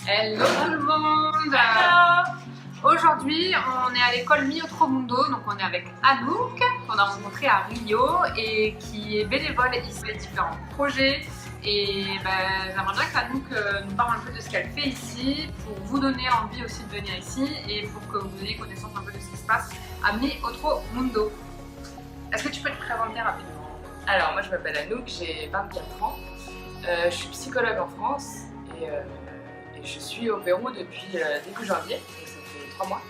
Hello tout le monde. Aujourd'hui, on est à l'école Mi Otro Mundo, donc on est avec Anouk, qu'on a rencontré à Rio et qui est bénévole ici sur les différents projets. Et j'aimerais bien qu'Anouk nous parle un peu de ce qu'elle fait ici pour vous donner envie aussi de venir ici et pour que vous ayez connaissance un peu de ce qui se passe à Mi Otro Mundo. Est-ce que tu peux te présenter rapidement? Alors moi je m'appelle Anouk, j'ai 24 ans, je suis psychologue en France et je suis au Pérou depuis début janvier, donc ça fait 3 mois.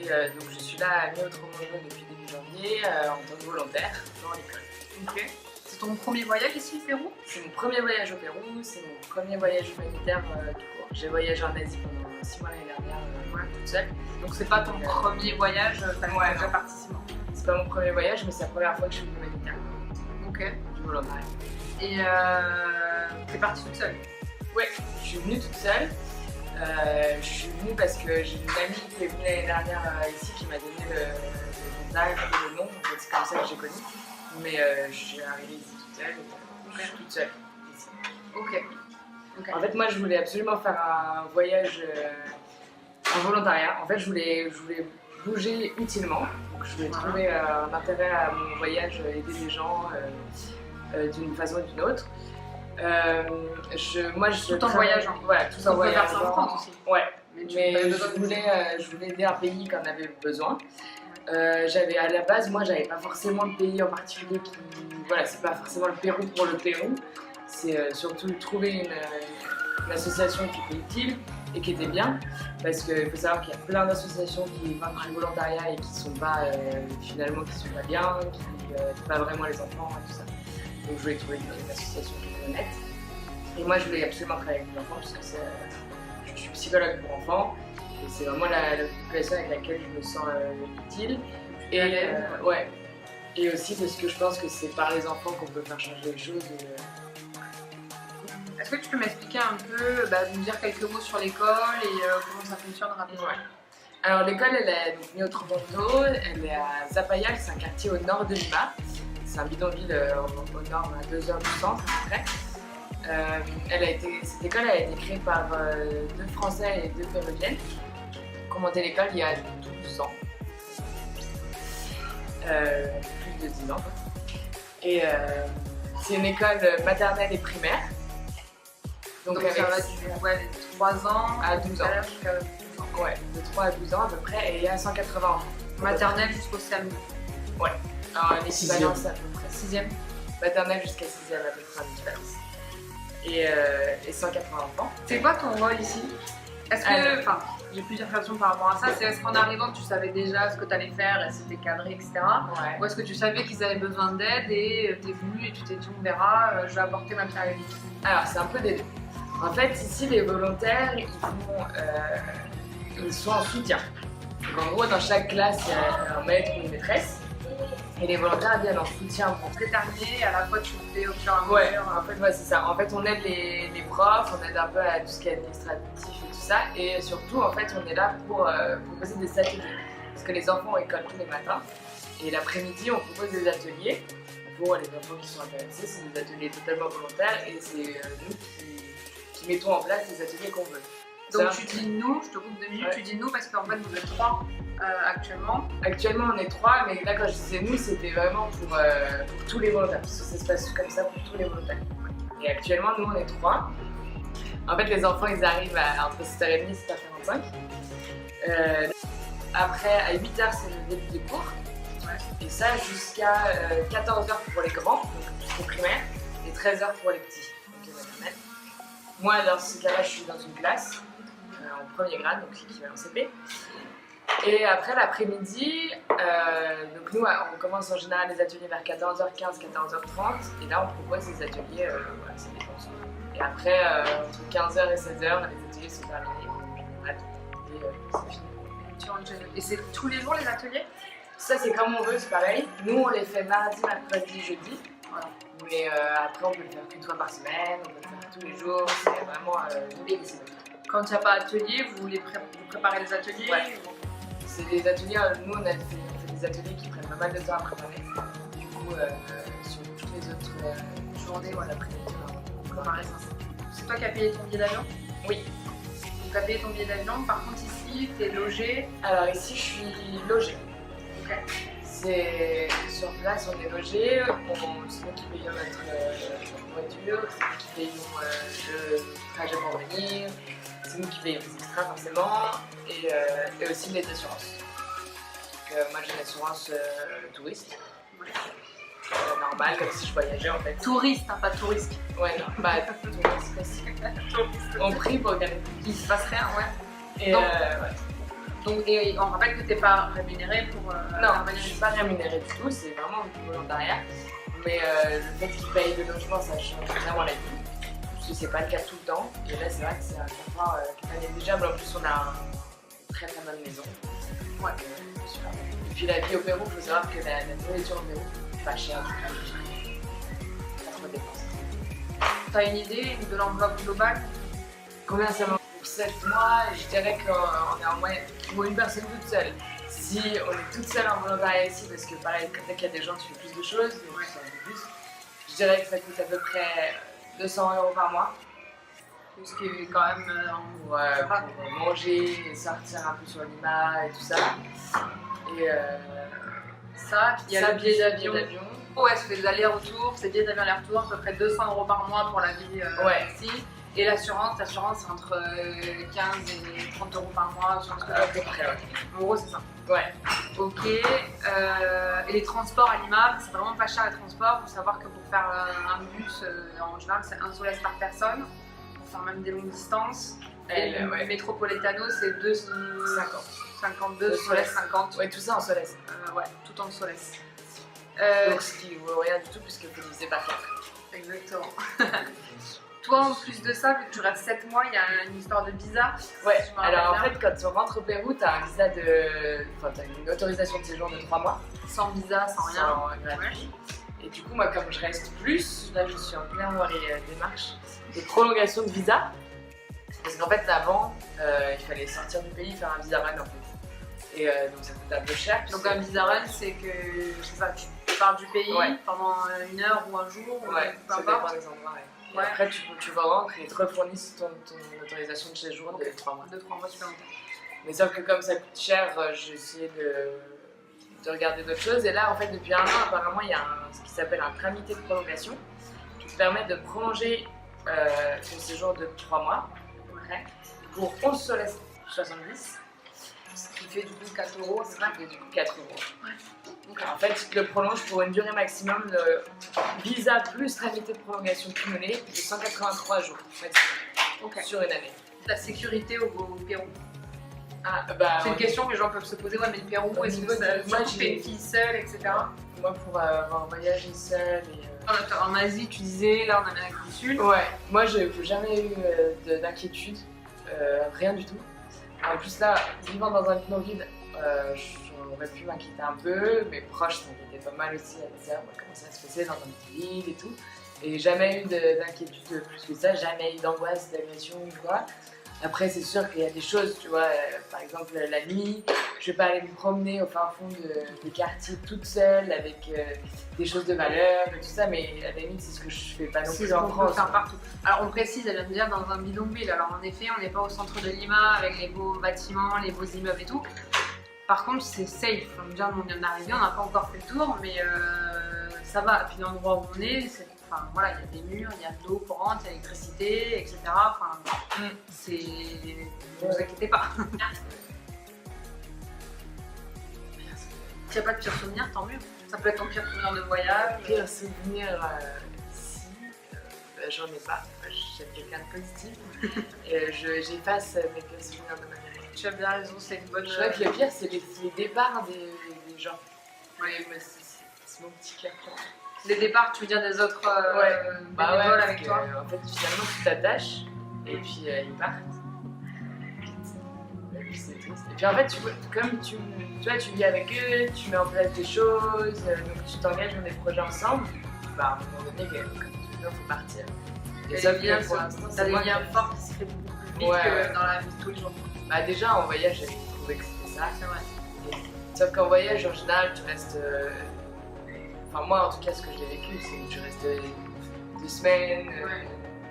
Et donc je suis là à Mi Otro Mundo depuis début janvier en tant que volontaire dans l'école. Ok. C'est ton premier voyage ici au Pérou? C'est mon premier voyage au Pérou, c'est mon premier voyage humanitaire tout court. J'ai voyagé en Asie pendant 6 mois l'année dernière, toute seule. Donc c'est pas ton premier voyage, t'as déjà participé? C'est pas mon premier voyage, mais c'est la première fois que je suis humanitaire. Ok. Du volontariat. Et t'es partie toute seule? Ouais, je suis venue toute seule. Je suis venue parce que j'ai une amie qui est venue l'année dernière ici qui m'a donné le contact et le nom, en fait, c'est comme ça que j'ai connu. Mais je suis arrivée ici toute seule, je suis toute seule ici. Ok. En fait, moi je voulais absolument faire un voyage en volontariat. En fait, je voulais bouger utilement. Donc, je voulais trouver un intérêt à mon voyage, aider les gens d'une façon ou d'une autre. Tout en voyageant. Voilà, tout en voyageant. On peut faire ça en France aussi. Ouais, mais je voulais aider un pays qui en avait besoin. À la base, moi, j'avais pas forcément de pays en particulier qui. Voilà, c'est pas forcément le Pérou pour le Pérou. C'est surtout trouver une association qui était utile et qui était bien. Parce qu'il faut savoir qu'il y a plein d'associations qui font du volontariat et qui sont pas finalement qui sont pas bien, qui n'aident pas vraiment les enfants et tout ça. Donc je voulais trouver une association qui était honnête. Et moi, je voulais absolument travailler avec les enfants parce que je suis psychologue pour enfants. Et c'est vraiment la population avec laquelle je me sens utile. Et aussi parce que je pense que c'est par les enfants qu'on peut faire changer les choses. Est-ce que tu peux m'expliquer un peu, nous dire quelques mots sur l'école et comment ça fonctionne rapidement? Alors l'école, elle est donc Mi Otro Mundo, elle est à Zapayal, c'est un quartier au nord de Lima. C'est un bidonville au nord, à 2 heures du centre à peu près. Cette école a été créée par 2 Français et 2 Péruviennes qui ont monté l'école il y a 12 ans. Plus de 10 ans. Et c'est une école maternelle et primaire. Donc ça va de 3 ans à 12 ans. Jusqu'à 12 ans. Ouais, de 3 à 12 ans à peu près, et il y a 180 enfants. Maternelle jusqu'au CM2. Ouais. Alors l'équivalent c'est à peu près 6e. Maternelle jusqu'à 6e à peu près en équivalence. Et 180 enfants. C'est quoi ton rôle ici? Est-ce que, j'ai plusieurs questions par rapport à ça, c'est est-ce qu'en arrivant tu savais déjà ce que tu allais faire et c'était cadré, etc. Ouais. Ou est-ce que tu savais qu'ils avaient besoin d'aide et t'es venu et tu t'es dit on verra, je vais apporter ma pierre à l'édifice? Alors c'est un peu des deux. En fait ici les volontaires ils sont en soutien. Donc en gros dans chaque classe il y a un maître ou une maîtresse. Et les volontaires viennent en soutien pour déterminer, à la fois tu fais au fur et à mesure. Ouais, en fait c'est ça. En fait on aide les profs, on aide un peu à tout ce qui est administratif et tout ça. Et surtout en fait on est là pour proposer des ateliers. Parce que les enfants ont école tous les matins. Et l'après-midi on propose des ateliers pour les enfants qui sont intéressés. C'est des ateliers totalement volontaires et c'est nous qui mettons en place les ateliers qu'on veut. Donc tu dis nous, je te coupe 2 minutes, tu dis nous parce qu'en fait vous êtes 3 actuellement. Actuellement on est 3, mais là quand je disais nous c'était vraiment pour tous les volontaires, parce que ça se passe comme ça pour tous les volontaires. Et actuellement nous on est 3. En fait les enfants ils arrivent entre 7h30 et 7h45. Après à 8h c'est le début des cours. Et ça jusqu'à 14h pour les grands, donc jusqu'au primaire, et 13h pour les petits, donc les maternelles. Moi dans ce cas-là je suis dans une classe. En premier grade, donc l'équivalent CP. Et après l'après-midi, donc nous on commence en général les ateliers vers 14h15, 14h30 et là on propose des ateliers, ça dépend souvent. Et après entre 15h et 16h les ateliers sont terminés en général et c'est fini. Et c'est tous les jours les ateliers? Ça c'est comme on veut, c'est pareil. Nous on les fait mardi, mercredi, jeudi. Voilà. Mais après on peut le faire une fois par semaine, on peut le faire tous les jours, c'est vraiment décidé. Quand il n'y a pas d'atelier, vous préparez les ateliers? Ouais. C'est des ateliers, nous on fait des ateliers qui prennent pas mal de temps à préparer. Du coup, sur toutes les autres journées, après-midi, on préparer ça. C'est toi qui as payé ton billet d'avion? Oui. Tu as payé ton billet d'avion, par contre ici, tu es logé. Alors ici, je suis logée. Ok. C'est sur place, on est logé, c'est nous qui payons notre voiture, c'est nous qui payons le trajet pour venir, c'est nous qui payons les extras forcément, et aussi les assurances. Donc, moi j'ai une assurance touriste, normale, comme si je voyageais en fait. Touriste, hein, pas touriste. Ouais, non, bah touriste aussi. On prie pour qu'il se passe rien, ouais. Et Donc, ouais. Donc, et on rappelle que tu n'es pas rémunéré pour non, je ne suis pas rémunérée du tout, c'est vraiment du volontariat. Mais le fait qu'ils payent le logement, ça change vraiment la vie. Parce que c'est pas le cas tout le temps. Et là, c'est vrai que c'est un confort qui est négligeable. En plus, on a une très très bonne maison. Ouais, super. Et puis la vie au Pérou, il faut savoir que la nourriture au Pérou, c'est pas cher du tout. Pas trop de dépenses. Tu as une idée de l'enveloppe globale? Combien ça m'a pour 7 mois? Je dirais qu'on est en moyenne pour une personne toute seule. Si on est toute seule en volontariat ici, parce que pareil, dès qu'il y a des gens, tu fais plus de choses, donc ouais. Ça en plus. Je dirais que ça coûte à peu près 200 € par mois. Ce qui est quand même ouais, pour manger et sortir un peu sur Lima et tout ça. Et ça, il y a le billet d'avion. Ouais, ça fait des allers-retours, c'est billets d'avion aller-retour, à peu près 200 € par mois pour la vie ici. Et l'assurance, c'est entre 15 et 30 € par mois sur ce que à peu près, ouais. En gros, c'est ça. Ouais. Ok. Et les transports à Lima, c'est vraiment pas cher les transports. Il faut savoir que pour faire un bus, en général, c'est 1 soles par personne. Pour faire même des longues distances. Et le Métropolitano, c'est 52 soles 50. Ouais, tout ça en soles. Ouais, tout en soles. Donc ce qui vaut rien du tout puisque vous divisez par 4. Exactement. Toi, en plus de ça, vu que tu restes 7 mois, il y a une histoire de visa. Ouais, alors en fait, quand tu rentres au Pérou, tu as un visa de. Enfin, tu as une autorisation de séjour de 3 mois. Sans visa, sans rien. Sans gratuit. Et du coup, moi, comme je reste plus, là, je suis en plein dans les démarches de prolongation de visa. Parce qu'en fait, avant, il fallait sortir du pays, faire un visa run en fait. Et donc, ça coûte un peu cher. Donc, un visa run, c'est que je sais pas, tu pars du pays pendant 1 heure ou un jour. Ouais, peu ça importe. dépend des endroits. Et après, tu vas rentrer et te refournissent ton autorisation de séjour de 3 mois. 2-3 mois supplémentaires. Mais sauf que comme ça coûte cher, j'ai essayé de regarder d'autres choses. Et là, en fait, depuis 1 an, apparemment, il y a ce qui s'appelle un tramité de prolongation qui te permet de prolonger ton séjour de 3 mois pour 11 soles 70. Ce qui fait du coup 4 €, c'est vrai. Ce qui fait du coup 4 €. Ouais. Donc, en fait, tu te le prolonges pour une durée maximum de visa plus tramité de prolongation cumulée de 183 jours maximum sur une année. La sécurité au Pérou. Ah, bah, c'est une question que les gens peuvent se poser. Ouais, mais le Pérou, est-ce que moi j'ai une fille seule, etc. Moi, pour avoir voyagé seule et. En Asie, tu disais, là en Amérique du Sud. Ouais, moi j'ai jamais eu d'inquiétude, rien du tout. En plus, là, vivant dans un bidonville, j'aurais pu m'inquiéter un peu. Mes proches s'inquiétaient pas mal aussi à dire comment ça se passait dans une petite ville et tout. Et jamais eu d'inquiétude plus que ça, jamais eu d'angoisse, d'agression ou quoi. Après, c'est sûr qu'il y a des choses, tu vois, par exemple la nuit, je vais pas aller me promener au fin fond des quartiers toute seule avec des choses de valeur et tout ça, mais à la limite, c'est ce que je fais pas non plus en France. Faire partout. Alors, on précise, elle vient de dire dans un bidonville. Alors, en effet, on n'est pas au centre de Lima avec les beaux bâtiments, les beaux immeubles et tout. Par contre, c'est safe. Déjà, on vient d'arriver, on n'a pas encore fait le tour, mais ça va. Et puis, l'endroit où on est, enfin, voilà, il y a des murs, il y a de l'eau courante, il y a l'électricité, etc. Enfin, c'est. Ne vous inquiétez pas. S'il n'y a pas de pire souvenir, tant mieux. Ça peut être ton pire souvenir de voyage. Pire souvenir, si, j'en ai pas. J'aime quelqu'un de positif. Et j'efface mes pires souvenirs de ma vie. Tu as bien raison, c'est une bonne chose. Je crois que le pire, c'est les départs des gens. Oui, mais c'est mon petit claquement. Les départs, tu veux dire des autres bénévoles avec toi? En fait, finalement, tu t'attaches et puis ils partent. Et puis c'est triste. Et puis en fait, comme tu vis avec eux, tu mets en place des choses, donc tu t'engages dans des projets ensemble, bah, à un moment donné, comme tu dis, il faut partir. Et ça, pour l'instant, t'as des liens forts qui se créent beaucoup plus vite que dans la vie de tous les jours. Bah, déjà, en voyage, j'avais trouvé que c'était ça. C'est vrai. Sauf qu'en voyage, en général, tu restes. Enfin, moi, en tout cas, ce que j'ai vécu, c'est que tu restes 2 semaines,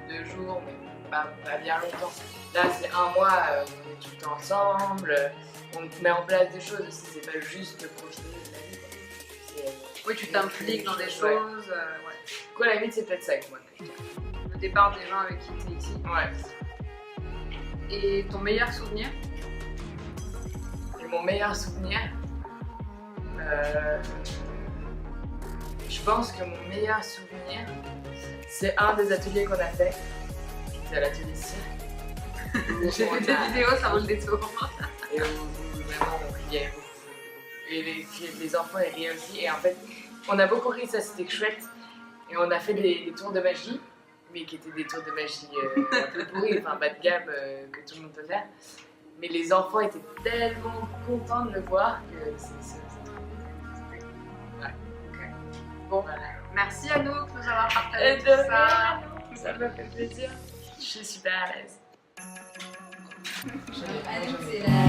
2 jours, mais pas bien longtemps. Là, c'est 1 mois, on est tout le temps ensemble, on met en place des choses aussi, c'est pas juste profiter de la vie. Oui, tu t'impliques dans des Ouais. choses. Ouais. Quoi, la limite, c'est peut-être ça avec moi. Le départ des gens avec qui tu es ici. Ouais. Et ton meilleur souvenir? Et mon meilleur souvenir, je pense que mon meilleur souvenir, c'est un des ateliers qu'on a fait. C'était l'atelier cirque. J'ai fait des vidéos, ça vaut le détour. Et où vraiment on riait beaucoup. Et les enfants ils riaient aussi. Et en fait, on a beaucoup ri, ça c'était chouette. Et on a fait des tours de magie, mais qui étaient des tours de magie un peu pourris, enfin bas de gamme que tout le monde peut faire. Mais les enfants étaient tellement contents de le voir que c'est ouais. Okay. Bon, Voilà. merci Anouk de nous avoir partagé Et tout de ça. rien, ça m'a fait plaisir. Je suis super à l'aise. Anouk, c'est la